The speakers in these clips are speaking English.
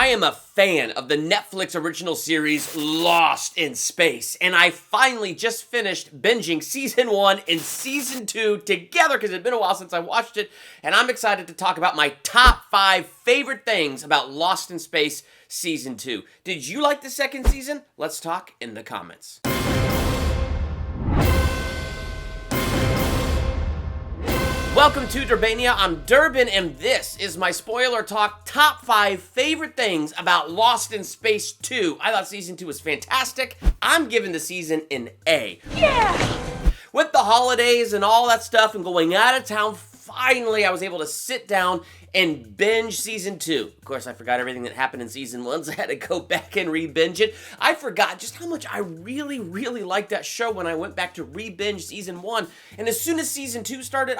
I am a fan of the Netflix original series Lost in Space, and I finally just finished binging Season 1 and Season 2 together because it had been a while since I watched it, and I'm excited to talk about my top 5 favorite things about Lost in Space Season 2. Did you like the second season? Let's talk in the comments. Welcome to Durbania. I'm Durbin, and this is my spoiler talk top 5 favorite things about Lost in Space 2. I thought Season 2 was fantastic. I'm giving the season an A. Yeah! With the holidays and all that stuff and going out of town, finally I was able to sit down and binge Season 2. Of course, I forgot everything that happened in Season 1, so I had to go back and re-binge it. I forgot just how much I really liked that show when I went back to re-binge Season 1. And as soon as Season 2 started,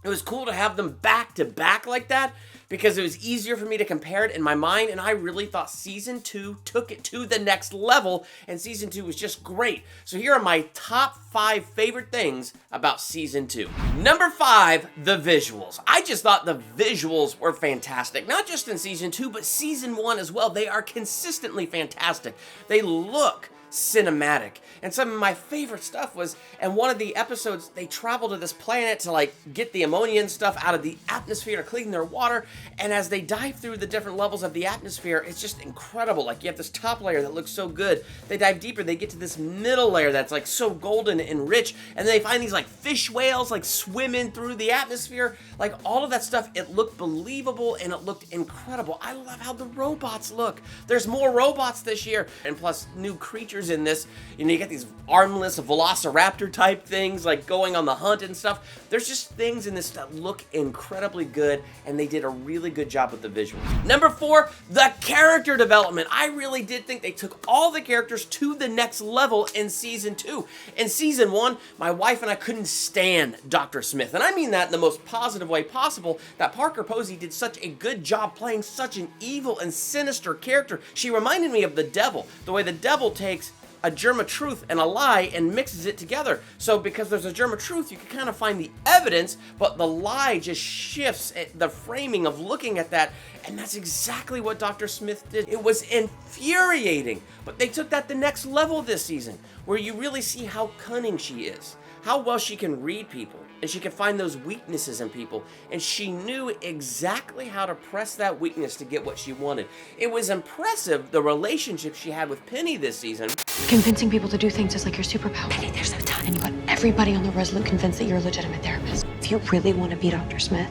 it was cool to have them back to back like that because it was easier for me to compare it in my mind, and I really thought Season 2 took it to the next level, and Season 2 was just great. So here are my top 5 favorite things about Season 2. Number 5, the visuals. I just thought the visuals were fantastic, not just in Season 2, but Season 1 as well. They are consistently fantastic. They look cinematic. And some of my favorite stuff was, in one of the episodes, they travel to this planet to get the ammonia and stuff out of the atmosphere to clean their water, and as they dive through the different levels of the atmosphere, it's just incredible. Like, you have this top layer that looks so good, they dive deeper, they get to this middle layer that's so golden and rich, and they find these fish whales swimming through the atmosphere. All of that stuff, it looked believable and it looked incredible. I love how the robots look. There's more robots this year, and plus new creatures in this. You get these armless velociraptor type things going on the hunt and stuff. There's just things in this that look incredibly good, and they did a really good job with the visuals. Number 4, the character development. I really did think they took all the characters to the next level in Season 2. In Season 1, my wife and I couldn't stand Dr. Smith, and I mean that in the most positive way possible, that Parker Posey did such a good job playing such an evil and sinister character. She reminded me of the devil, the way the devil takes a germ of truth and a lie and mixes it together. So because there's a germ of truth, you can kind of find the evidence, but the lie just shifts the framing of looking at that, and that's exactly what Dr. Smith did. It was infuriating, but they took that the next level this season, where you really see how cunning she is, how well she can read people, and she can find those weaknesses in people, and she knew exactly how to press that weakness to get what she wanted. It was impressive, the relationship she had with Penny this season. Convincing people to do things is like your superpower. Penny, there's no time. And you got everybody on the Resolute convinced that you're a legitimate therapist. If you really want to be Dr. Smith,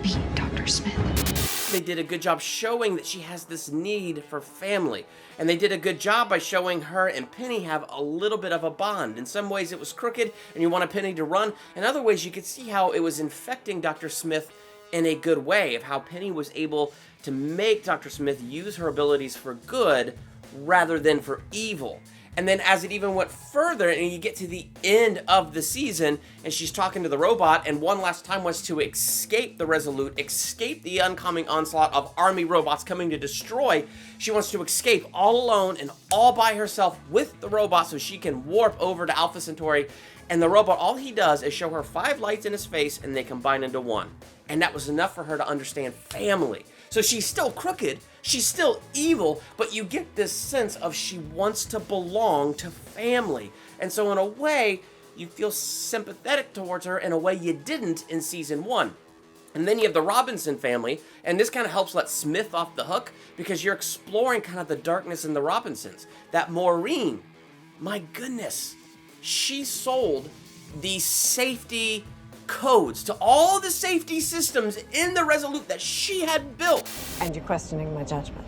be Dr. Smith. They did a good job showing that she has this need for family. And they did a good job by showing her and Penny have a little bit of a bond. In some ways it was crooked and you wanted Penny to run. In other ways you could see how it was infecting Dr. Smith in a good way, of how Penny was able to make Dr. Smith use her abilities for good rather than for evil. And then as it even went further, and you get to the end of the season, and she's talking to the robot, and one last time was to escape the Resolute, escape the oncoming onslaught of army robots coming to destroy. She wants to escape all alone and all by herself with the robot so she can warp over to Alpha Centauri. And the robot, all he does is show her 5 lights in his face, and they combine into one. And that was enough for her to understand family. So she's still crooked, she's still evil, but you get this sense of she wants to belong to family. And so in a way, you feel sympathetic towards her in a way you didn't in Season 1. And then you have the Robinson family, and this kind of helps let Smith off the hook because you're exploring kind of the darkness in the Robinsons. That Maureen, my goodness, she sold the safety codes to all the safety systems in the Resolute that she had built. And you're questioning my judgment.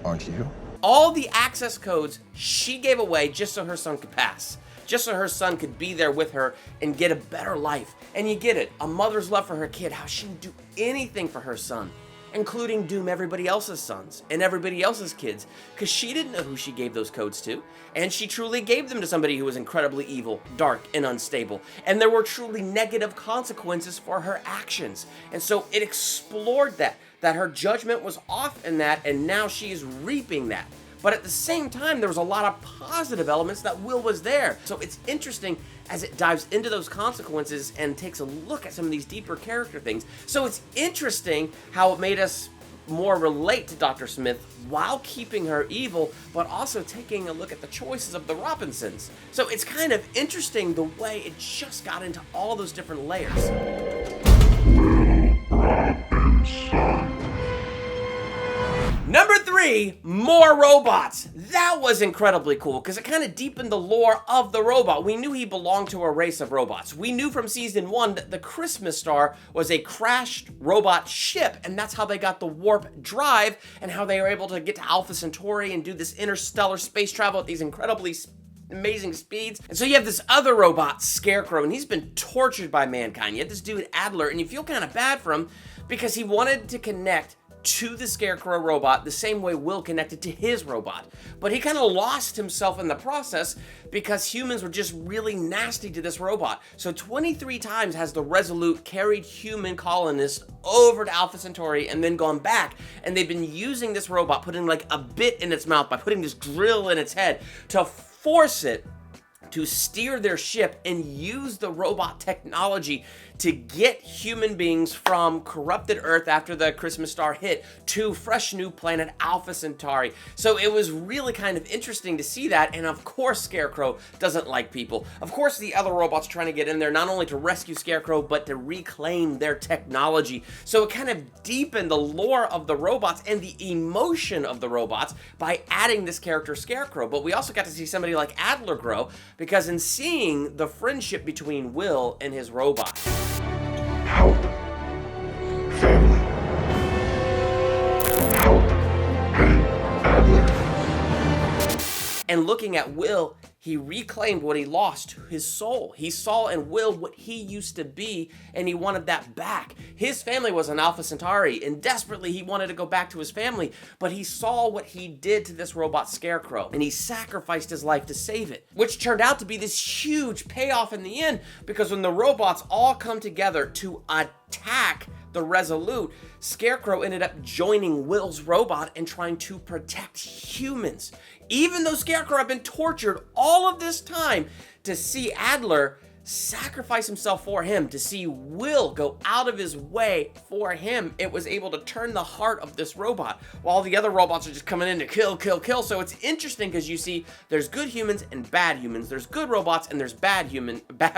Aren't you? All the access codes she gave away just so her son could pass. Just so her son could be there with her and get a better life. And you get it, a mother's love for her kid, how she would do anything for her son, including doom everybody else's sons and everybody else's kids, because she didn't know who she gave those codes to, and she truly gave them to somebody who was incredibly evil, dark, and unstable, and there were truly negative consequences for her actions. And so it explored that her judgment was off in that, and now she is reaping that. But at the same time, there was a lot of positive elements that Will was there. So it's interesting as it dives into those consequences and takes a look at some of these deeper character things. So it's interesting how it made us more relate to Dr. Smith while keeping her evil, but also taking a look at the choices of the Robinsons. So it's kind of interesting the way it just got into all those different layers. Number 3, more robots. That was incredibly cool because it kind of deepened the lore of the robot. We knew he belonged to a race of robots. We knew from season 1 that the Christmas Star was a crashed robot ship, and that's how they got the warp drive and how they were able to get to Alpha Centauri and do this interstellar space travel at these incredibly amazing speeds. And so you have this other robot, Scarecrow, and he's been tortured by mankind. You have this dude, Adler, and you feel kind of bad for him because he wanted to connect to the Scarecrow robot the same way Will connected to his robot. But he kind of lost himself in the process because humans were just really nasty to this robot. So 23 times has the Resolute carried human colonists over to Alpha Centauri and then gone back. And they've been using this robot, putting like a bit in its mouth by putting this drill in its head to force it to steer their ship and use the robot technology to get human beings from corrupted Earth after the Christmas Star hit to fresh new planet Alpha Centauri. So it was really kind of interesting to see that, and of course Scarecrow doesn't like people. Of course the other robots trying to get in there not only to rescue Scarecrow but to reclaim their technology. So it kind of deepened the lore of the robots and the emotion of the robots by adding this character Scarecrow. But we also got to see somebody like Adler grow because in seeing the friendship between Will and his robot. Help. Family. Help. Ben Adler. And looking at Will, he reclaimed what he lost, his soul. He saw in Will what he used to be, and he wanted that back. His family was on Alpha Centauri, and desperately he wanted to go back to his family, but he saw what he did to this robot Scarecrow, and he sacrificed his life to save it, which turned out to be this huge payoff in the end, because when the robots all come together to attack the Resolute, Scarecrow ended up joining Will's robot and trying to protect humans. Even though Scarecrow had been tortured all of this time, to see Adler sacrifice himself for him, to see Will go out of his way for him, it was able to turn the heart of this robot, while the other robots are just coming in to kill, kill, kill. So it's interesting because you see there's good humans and bad humans. There's good robots and there's bad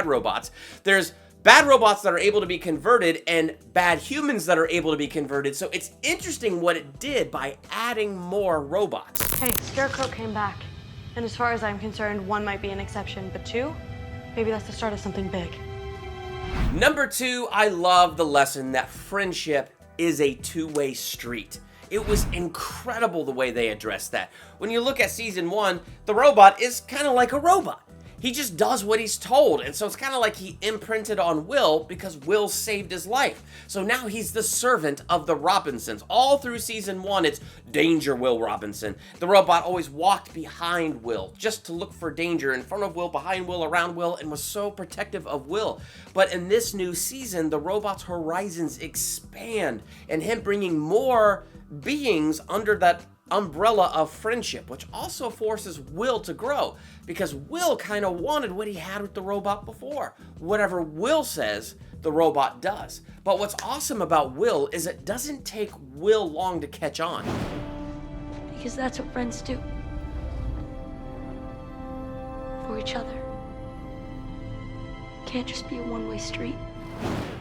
robots. There's bad robots that are able to be converted and bad humans that are able to be converted. So it's interesting what it did by adding more robots. Hey, Scarecrow came back. And as far as I'm concerned, 1 might be an exception, but 2, maybe that's the start of something big. Number 2, I love the lesson that friendship is a two-way street. It was incredible the way they addressed that. When you look at season 1, the robot is kind of like a robot. He just does what he's told, and so it's kind of like he imprinted on Will because Will saved his life. So now he's the servant of the Robinsons. All through season 1, it's Danger Will Robinson. The robot always walked behind Will just to look for danger, in front of Will, behind Will, around Will, and was so protective of Will. But in this new season, the robot's horizons expand, and him bringing more beings under that umbrella of friendship, which also forces Will to grow, because Will kind of wanted what he had with the robot before. Whatever Will says, the robot does. But what's awesome about Will is it doesn't take Will long to catch on. Because that's what friends do. For each other. Can't just be a one-way street.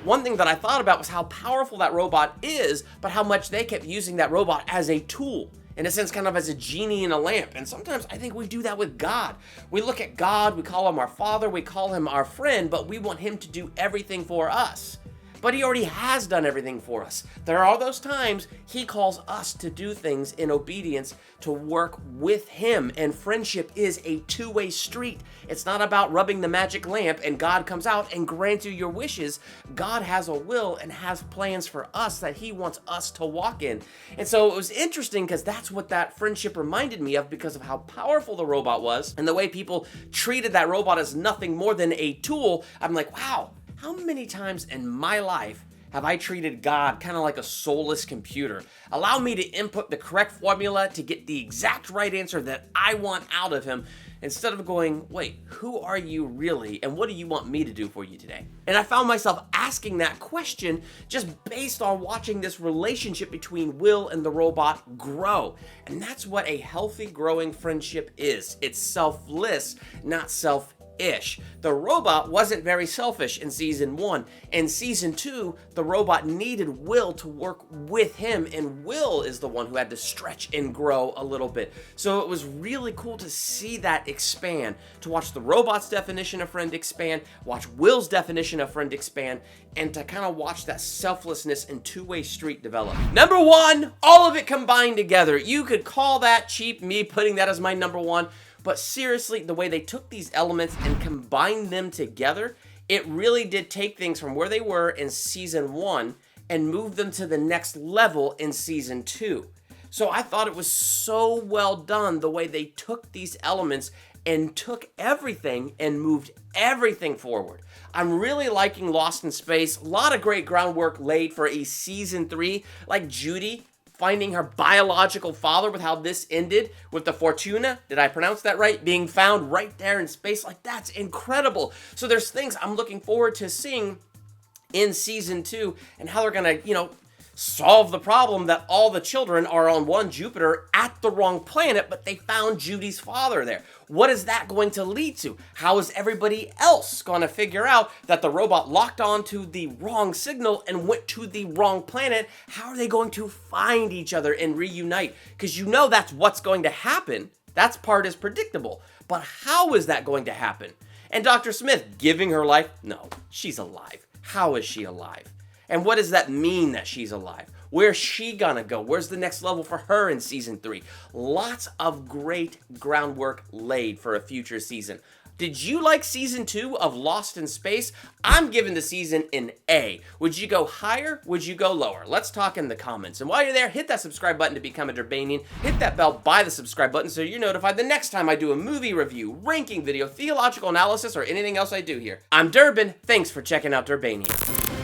One thing that I thought about was how powerful that robot is, but how much they kept using that robot as a tool. In a sense, kind of as a genie in a lamp. And sometimes I think we do that with God. We look at God, we call him our Father, we call him our friend, but we want him to do everything for us. But he already has done everything for us. There are those times he calls us to do things in obedience, to work with him. And friendship is a two-way street. It's not about rubbing the magic lamp and God comes out and grants you your wishes. God has a will and has plans for us that he wants us to walk in. And so it was interesting because that's what that friendship reminded me of, because of how powerful the robot was and the way people treated that robot as nothing more than a tool. I'm like, wow. How many times in my life have I treated God kind of like a soulless computer? Allow me to input the correct formula to get the exact right answer that I want out of him, instead of going, wait, who are you really, and what do you want me to do for you today? And I found myself asking that question just based on watching this relationship between Will and the robot grow. And that's what a healthy, growing friendship is. It's selfless, not selfish. The robot wasn't very selfish in season 1. In season 2, the robot needed Will to work with him, and Will is the one who had to stretch and grow a little bit. So it was really cool to see that expand, to watch the robot's definition of friend expand, watch Will's definition of friend expand, and to kind of watch that selflessness and two-way street develop. Number 1, all of it combined together. You could call that cheap, me putting that as my number 1. But seriously, the way they took these elements and combined them together, it really did take things from where they were in season 1 and move them to the next level in season 2. So I thought it was so well done the way they took these elements and took everything and moved everything forward. I'm really liking Lost in Space. A lot of great groundwork laid for a season 3, like Judy finding her biological father with how this ended with the Fortuna, did I pronounce that right, being found right there in space. Like, that's incredible. So there's things I'm looking forward to seeing in season 2 and how they're gonna, solve the problem that all the children are on one Jupiter at the wrong planet, but they found Judy's father there. What is that going to lead to? How is everybody else going to figure out that the robot locked onto the wrong signal and went to the wrong planet? How are they going to find each other and reunite? Because that's what's going to happen. That part is predictable. But how is that going to happen? And Dr. Smith giving her life? No, she's alive. How is she alive? And what does that mean that she's alive? Where's she gonna go? Where's the next level for her in season 3? Lots of great groundwork laid for a future season. Did you like season 2 of Lost in Space? I'm giving the season an A. Would you go higher? Would you go lower? Let's talk in the comments. And while you're there, hit that subscribe button to become a Durbanian. Hit that bell by the subscribe button so you're notified the next time I do a movie review, ranking video, theological analysis, or anything else I do here. I'm Durbin. Thanks for checking out Durbania.